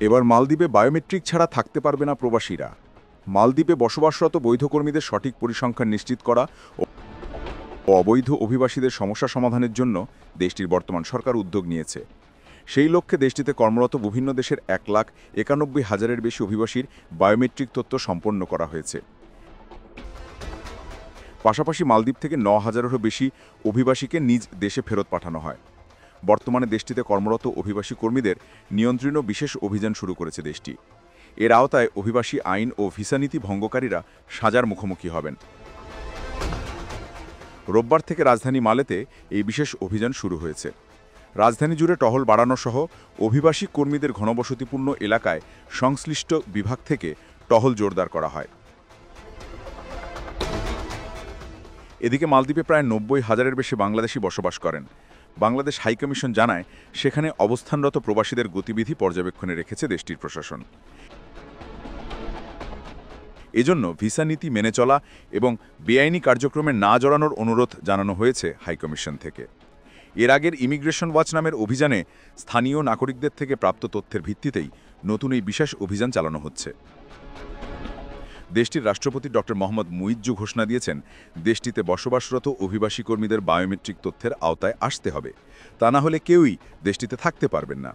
এবার মালদ্বীপে বায়োমেট্রিক ছাড়া থাকতে পারবে না প্রবাসীরা। মালদ্বীপে বসবাসরত বৈধ কর্মীদের সঠিক পরিসংখ্যান নিশ্চিত করা ও অবৈধ অভিবাসীদের সমস্যা সমাধানের জন্য দেশটির বর্তমান সরকার উদ্যোগ নিয়েছে। সেই লক্ষ্যে দেশটিতে কর্মরত বিভিন্ন দেশের 1,91,000-এর বেশি অভিবাসীর বায়োমেট্রিক তথ্য সম্পন্ন করা হয়েছে। পাশাপাশি মালদ্বীপ থেকে 9,000-এরও বেশি অভিবাসীকে নিজ দেশে ফেরত পাঠানো হয়। বর্তমানে দেশটিতে কর্মরত অভিবাসী কর্মীদের নিয়ন্ত্রণ বিশেষ অভিযান শুরু করেছে দেশটি। এর আওতায় অভিবাসী আইন ও ভিসা নীতি ভঙ্গকারীরা সাজার মুখোমুখি হবেন। রোববার থেকে রাজধানী মালেতে এই বিশেষ অভিযান শুরু হয়েছে। রাজধানী জুড়ে টহল বাড়ানো সহ অভিবাসী কর্মীদের ঘনবসতিপূর্ণ এলাকায় সংশ্লিষ্ট বিভাগ থেকে টহল জোরদার করা হয়। এদিকে মালদ্বীপে প্রায় 90,000-এর বেশি বাংলাদেশি বসবাস করেন। বাংলাদেশ হাইকমিশন জানায় সেখানে অবস্থানরত প্রবাসীদের গতিবিধি পর্যবেক্ষণে রেখেছে দেশটির প্রশাসন। এজন্য ভিসা নীতি মেনে চলা এবং বেআইনি কার্যক্রমে না জড়ানোর অনুরোধ জানানো হয়েছে হাইকমিশন থেকে। এর আগের ইমিগ্রেশন ওয়াচ নামের অভিযানে স্থানীয় নাগরিকদের থেকে প্রাপ্ত তথ্যের ভিত্তিতেই নতুন এই বিশেষ অভিযান চালানো হচ্ছে। দেশটির রাষ্ট্রপতি ডক্টর মোহাম্মদ মুইজ্জু ঘোষণা দিয়েছেন, দেশটিতে বসবাসরত অভিবাসী কর্মীদের বায়োমেট্রিক তথ্যের আওতায় আসতে হবে, তা না হলে কেউই দেশটিতে থাকতে পারবেন না।